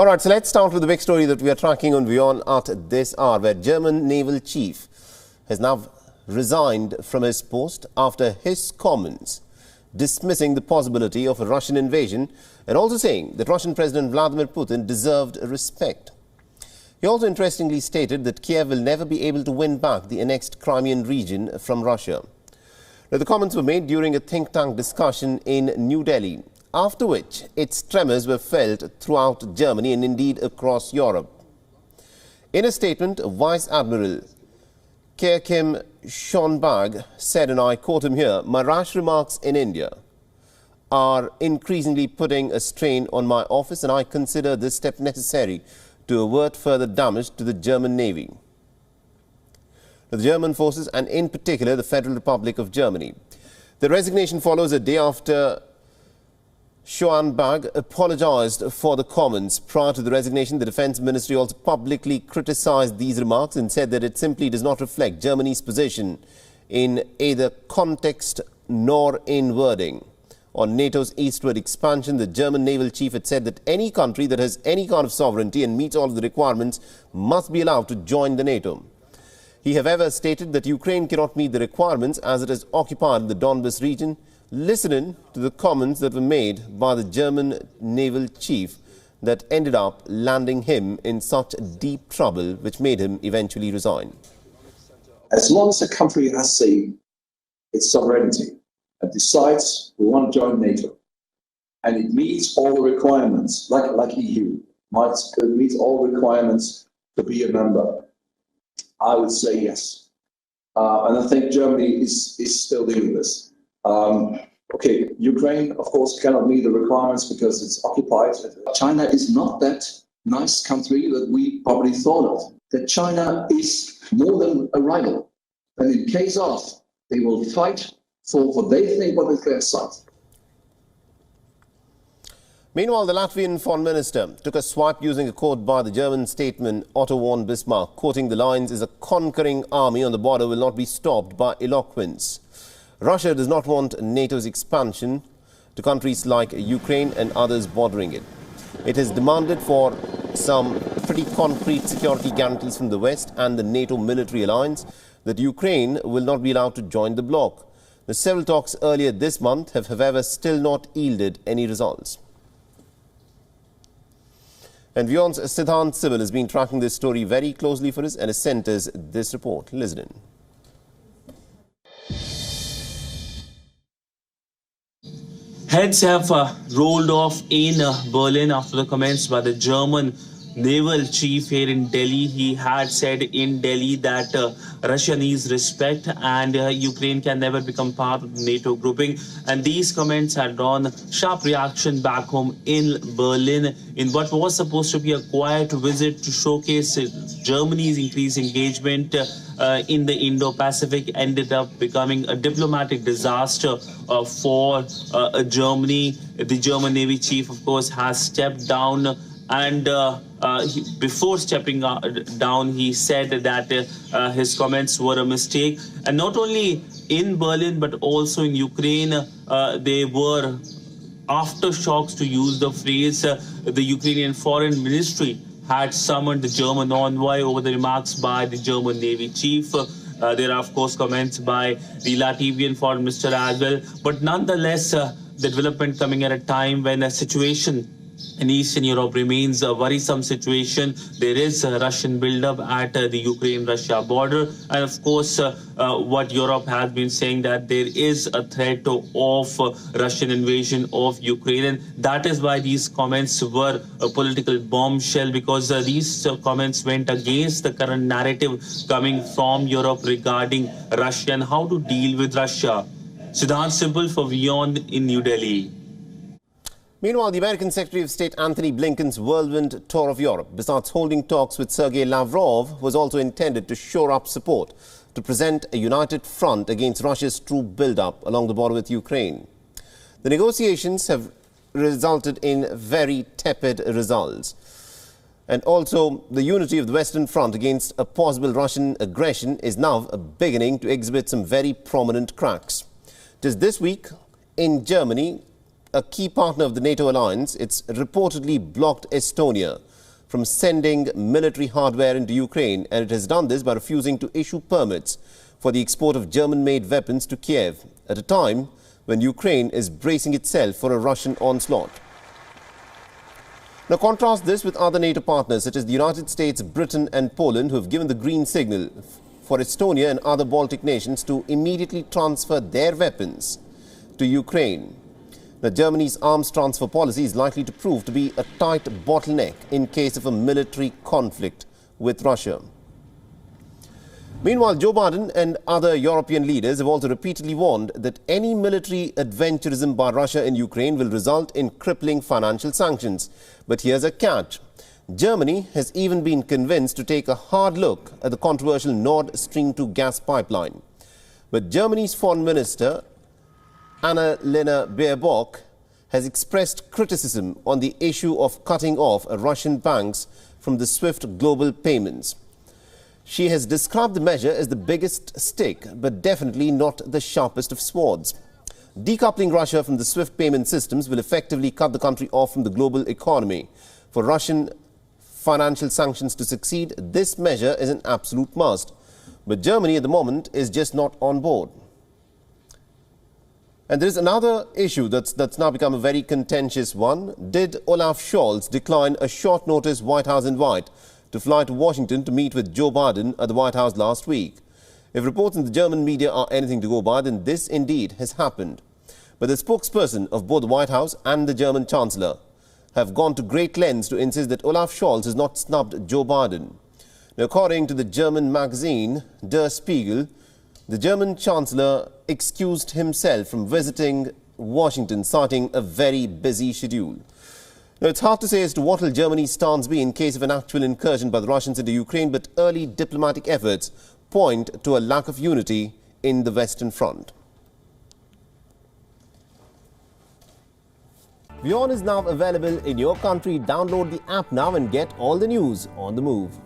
All right, so let's start with the big story that we are tracking on WION at this hour, where German naval chief has now resigned from his post after his comments dismissing the possibility of a Russian invasion and also saying that Russian President Vladimir Putin deserved respect. He also interestingly stated that Kiev will never be able to win back the annexed Crimean region from Russia. Now, the comments were made during a think tank discussion in New Delhi, after which its tremors were felt throughout Germany and indeed across Europe. In a statement, Vice Admiral Kim Schonberg said, and I quote him here, "My rash remarks in India are increasingly putting a strain on my office, and I consider this step necessary to avert further damage to the German Navy, the German forces, and in particular the Federal Republic of Germany." The resignation follows a day after Schonberg apologized for the comments. Prior to the resignation, the Defense Ministry also publicly criticized these remarks and said that it simply does not reflect Germany's position in either context nor in wording. On NATO's eastward expansion, the German naval chief had said that any country that has any kind of sovereignty and meets all of the requirements must be allowed to join the NATO. He, however, stated that Ukraine cannot meet the requirements as it has occupied the Donbas region, listening to the comments that were made by the German naval chief that ended up landing him in such deep trouble, which made him eventually resign. As long as a country has its sovereignty and decides we want to join NATO, and it meets all the requirements, like EU, meets all requirements to be a member, I would say yes. And I think Germany is still doing this. Okay, Ukraine, of course, cannot meet the requirements because it's occupied. China is not that nice country that we probably thought of. That China is more than a rival. And in case of, they will fight for what they think what is their side. Meanwhile, the Latvian foreign minister took a swipe using a quote by the German statesman Otto von Bismarck, quoting the lines, "Is a conquering army on the border will not be stopped by eloquence." Russia does not want NATO's expansion to countries like Ukraine and others bordering it. It has demanded for some pretty concrete security guarantees from the West and the NATO military alliance that Ukraine will not be allowed to join the bloc. The several talks earlier this month have, however, still not yielded any results. And WION's Siddhant Sibil has been tracking this story very closely for us and has sent us this report. Listen in. Heads have rolled off in Berlin after the comments by the German naval chief here in Delhi. He had said in Delhi that Russia needs respect and Ukraine can never become part of the NATO grouping. And these comments had drawn sharp reaction back home in Berlin in what was supposed to be a quiet visit to showcase Germany's increased engagement in the Indo-Pacific ended up becoming a diplomatic disaster for Germany. The German Navy chief, of course, has stepped down, and before stepping down, he said that his comments were a mistake. And not only in Berlin, but also in Ukraine, they were aftershocks, to use the phrase. The Ukrainian Foreign Ministry had summoned the German envoy over the remarks by the German Navy chief. There are, of course, comments by the Latvian foreign minister as well. But nonetheless, the development coming at a time when a situation in Eastern Europe remains a worrisome situation. There is a Russian buildup at the Ukraine-Russia border. And of course, what Europe has been saying, that there is a threat of Russian invasion of Ukraine. And that is why these comments were a political bombshell, because these comments went against the current narrative coming from Europe regarding Russia and how to deal with Russia. Siddhant Sibil for WION in New Delhi. Meanwhile, the American Secretary of State Antony Blinken's whirlwind tour of Europe, besides holding talks with Sergei Lavrov, was also intended to shore up support to present a united front against Russia's troop build-up along the border with Ukraine. The negotiations have resulted in very tepid results. And also, the unity of the Western Front against a possible Russian aggression is now beginning to exhibit some very prominent cracks. Just this week, in Germany, a key partner of the NATO alliance, it's reportedly blocked Estonia from sending military hardware into Ukraine, and it has done this by refusing to issue permits for the export of German-made weapons to Kiev at a time when Ukraine is bracing itself for a Russian onslaught. Now contrast this with other NATO partners such as the United States, Britain and Poland, who have given the green signal for Estonia and other Baltic nations to immediately transfer their weapons to Ukraine. Now, Germany's arms transfer policy is likely to prove to be a tight bottleneck in case of a military conflict with Russia. Meanwhile, Joe Biden and other European leaders have also repeatedly warned that any military adventurism by Russia in Ukraine will result in crippling financial sanctions. But here's a catch. Germany has even been convinced to take a hard look at the controversial Nord Stream 2 gas pipeline. But Germany's Foreign Minister Annalena Baerbock has expressed criticism on the issue of cutting off Russian banks from the SWIFT global payments. She has described the measure as the biggest stick, but definitely not the sharpest of swords. Decoupling Russia from the SWIFT payment systems will effectively cut the country off from the global economy. For Russian financial sanctions to succeed, this measure is an absolute must. But Germany at the moment is just not on board. And there is another issue that's now become a very contentious one. Did OLAF Scholz decline a short-notice White House invite to fly to Washington to meet with Joe Biden at the White House last week? If reports in the German media are anything to go by, then this indeed has happened. But the spokesperson of both the White House and the German Chancellor have gone to great lengths to insist that Olaf Scholz has not snubbed Joe Biden. Now, according to the German magazine Der Spiegel, the German Chancellor excused himself from visiting Washington, citing a very busy schedule. Now, it's hard to say as to what will Germany's stance be in case of an actual incursion by the Russians into Ukraine, but early diplomatic efforts point to a lack of unity in the Western Front. WION is now available in your country. Download the app now and get all the news on the move.